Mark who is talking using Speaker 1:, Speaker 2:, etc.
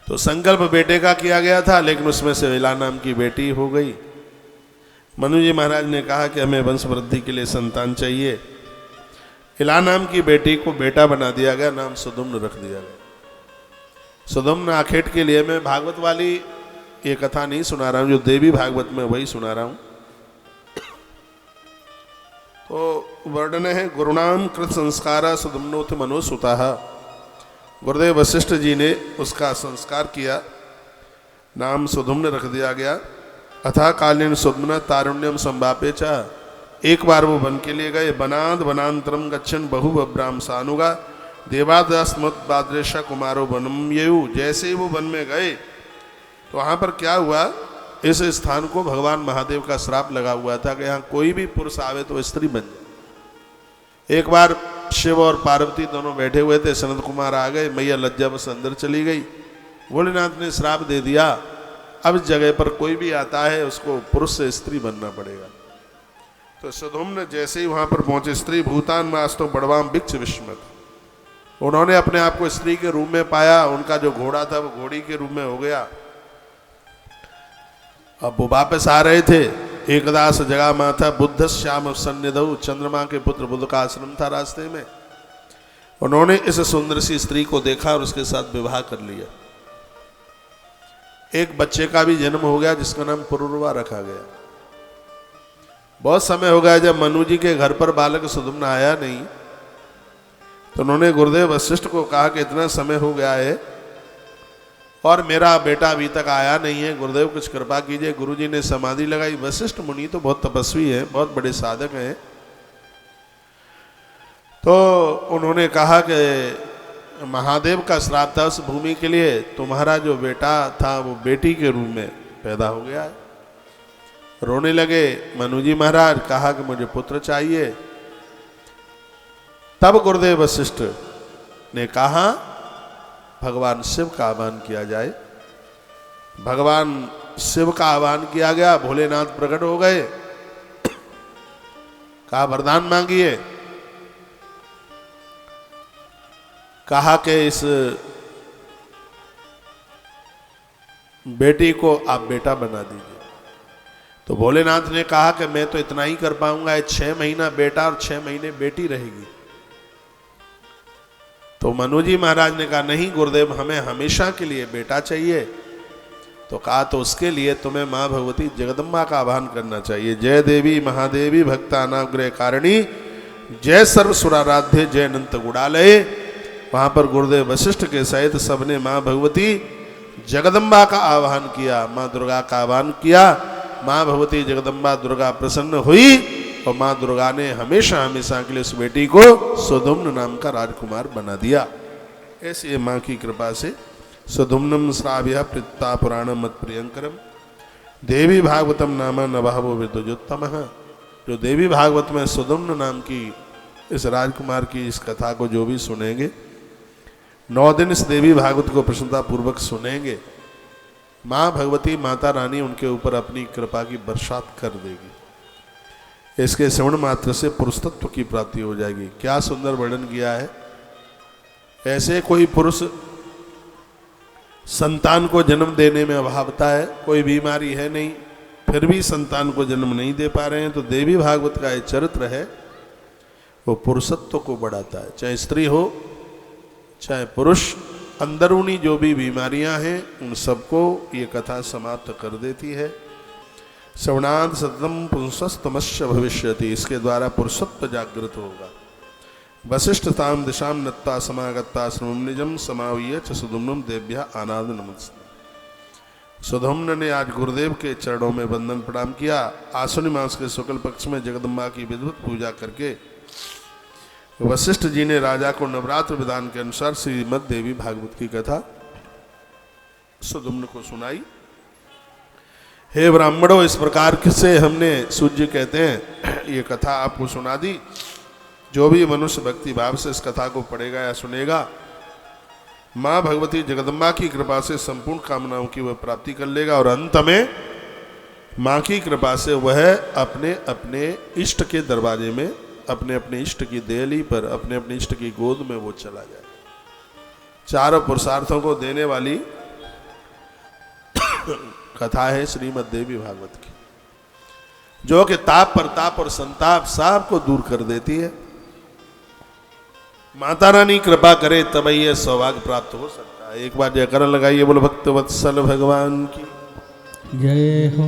Speaker 1: तो संकल्प बेटे का किया गया था, लेकिन उसमें से इला नाम की बेटी हो गई। मनु जी महाराज ने कहा कि हमें वंश वृद्धि के लिए संतान चाहिए। इला नाम की बेटी को बेटा बना दिया गया, नाम सुदुम्न रख दिया गया। सुदुम्न आखेट के लिए मैं भागवत वाली ये कथा नहीं सुना रहा हूं, जो देवी भागवत में वही सुना रहा हूं। तो वर्णन है, गुरुनाम कृत संस्कारा सुदुम्नोथ मनोसुता। गुरुदेव वशिष्ठ जी ने उसका संस्कार किया, नाम सुदुम्न रख दिया गया। अथा कालीन सुदम्न तारुण्यम संवापे चा। एक बार वो वन के लिए गए, वनाद वनांतरम गच्छन बहु बब्राम सानुगा देवादास मत बाद्रेशा कुमारो वनम येयु। जैसे ही वो वन में गए तो वहाँ पर क्या हुआ, इस स्थान को भगवान महादेव का श्राप लगा हुआ था कि यहाँ कोई भी पुरुष आवे तो स्त्री बन जाए। एक बार शिव और पार्वती दोनों बैठे हुए थे, सनत कुमार आ गए, मैया लज्जावश अंदर चली गई। भोलेनाथ ने श्राप दे दिया, अब इस जगह पर कोई भी आता है उसको पुरुष से स्त्री बनना पड़ेगा। तो सुदुम्न जैसे ही वहां पर पहुंचे, स्त्री भूतान मास्तो बड़वाम भिक्ष विस्मत, उन्होंने अपने आप को स्त्री के रूप में पाया। उनका जो घोड़ा था वो घोड़ी के रूप में हो गया। अब वो वापस आ रहे थे, एकदास जगह माथा बुद्ध श्याम सन्निधौ, चंद्रमा के पुत्र बुद्ध का आश्रम था रास्ते में। उन्होंने इस सुंदर सी स्त्री को देखा और उसके साथ विवाह कर लिया। एक बच्चे का भी जन्म हो गया जिसका नाम पुरुरवा रखा गया। बहुत समय हो गया जब मनु जी के घर पर बालक सुदुम्न आया नहीं, तो उन्होंने गुरुदेव वशिष्ठ को कहा कि इतना समय हो गया है और मेरा बेटा अभी तक आया नहीं है, गुरुदेव कुछ कृपा कीजिए। गुरुजी ने समाधि लगाई। वशिष्ठ मुनि तो बहुत तपस्वी हैं, बहुत बड़े साधक हैं। तो उन्होंने कहा कि महादेव का श्राप था उस भूमि के लिए, तुम्हारा जो बेटा था वो बेटी के रूप में पैदा हो गया है। रोने लगे मनु जी महाराज, कहा कि मुझे पुत्र चाहिए। तब गुरुदेव वशिष्ठ ने कहा भगवान शिव का आह्वान किया जाए। भगवान शिव का आह्वान किया गया, भोलेनाथ प्रकट हो गए। कहा वरदान मांगिए। कहा कि इस बेटी को आप बेटा बना दीजिए। तो भोलेनाथ ने कहा कि मैं तो इतना ही कर पाऊंगा, 6 महीना बेटा और 6 महीने बेटी रहेगी। तो मनु जी महाराज ने कहा नहीं गुरुदेव, हमें हमेशा के लिए बेटा चाहिए। तो कहा तो उसके लिए तुम्हें माँ भगवती जगदम्बा का आह्वान करना चाहिए। जय देवी महादेवी भक्तानाग्रह कारिणी, जय सर्व सुराराध्य, जय अनंत गुड़ालय। वहां पर गुरुदेव वशिष्ठ के सहित सबने माँ भगवती जगदम्बा का आह्वान किया, माँ दुर्गा का आह्वान किया। माँ भगवती जगदम्बा दुर्गा प्रसन्न हुई और माँ दुर्गा ने हमेशा हमेशा के लिए उस बेटी को सुदुम्न नाम का राजकुमार बना दिया। ऐसे माँ की कृपा से सुदुम्नम श्राव्य प्रीता पुराणम मत प्रियंकरम देवी भागवतम नामा नभावो विद्युत्तम। जो देवी भागवत में सुदुम्न नाम की इस राजकुमार की इस कथा को जो भी सुनेंगे, 9 दिन इस देवी भागवत को प्रसन्नता पूर्वक सुनेंगे, माँ भगवती माता रानी उनके ऊपर अपनी कृपा की बरसात कर देगी। इसके श्रवण मात्र से पुरुषत्व की प्राप्ति हो जाएगी। क्या सुंदर वर्णन किया है। ऐसे कोई पुरुष संतान को जन्म देने में अभावता है, कोई बीमारी है नहीं, फिर भी संतान को जन्म नहीं दे पा रहे हैं, तो देवी भागवत का ये चरित्र है, वो पुरुषत्व को बढ़ाता है। चाहे स्त्री हो चाहे पुरुष, अंदरूनी जो भी बीमारियां हैं उन सबको ये कथा समाप्त कर देती है। श्रवणाद सततम पुंसस्तमश्य भविष्यति, इसके द्वारा पुरुषत्व जागृत होगा। वशिष्ठ ताम दिशाम नत्ता समागत्ता श्रमम निजम समावीय च सुदुम्नम देव्या आनाद नमस्ते। सुदुम्न ने आज गुरुदेव के चरणों में वंदन प्रणाम किया। आश्विन मास के शुक्ल पक्ष में जगदम्बा की विद्युत पूजा करके वशिष्ठ जी ने राजा को नवरात्र विधान के अनुसार श्रीमद् देवी भागवत की कथा सुदुम्न को सुनाई। हे ब्राह्मणों, इस प्रकार से हमने सूर्य कहते हैं ये कथा आपको सुना दी। जो भी मनुष्य भक्ति भाव से इस कथा को पढ़ेगा या सुनेगा, माँ भगवती जगदम्बा की कृपा से संपूर्ण कामनाओं की वह प्राप्ति कर लेगा और अंत में माँ की कृपा से वह अपने अपने इष्ट के दरवाजे में, अपने अपने इष्ट की देहली पर, अपने अपने इष्ट की गोद में वो चला जाए। चारों पुरुषार्थों को देने वाली कथा है श्रीमद् देवी भागवत की, जो कि ताप प्रताप और संताप सब को दूर कर देती है। माता रानी कृपा करे तब ये सौभाग्य प्राप्त हो सकता है। एक बार जयकारा लगाइए, बोलो भक्त वत्सल भगवान की
Speaker 2: जय हो।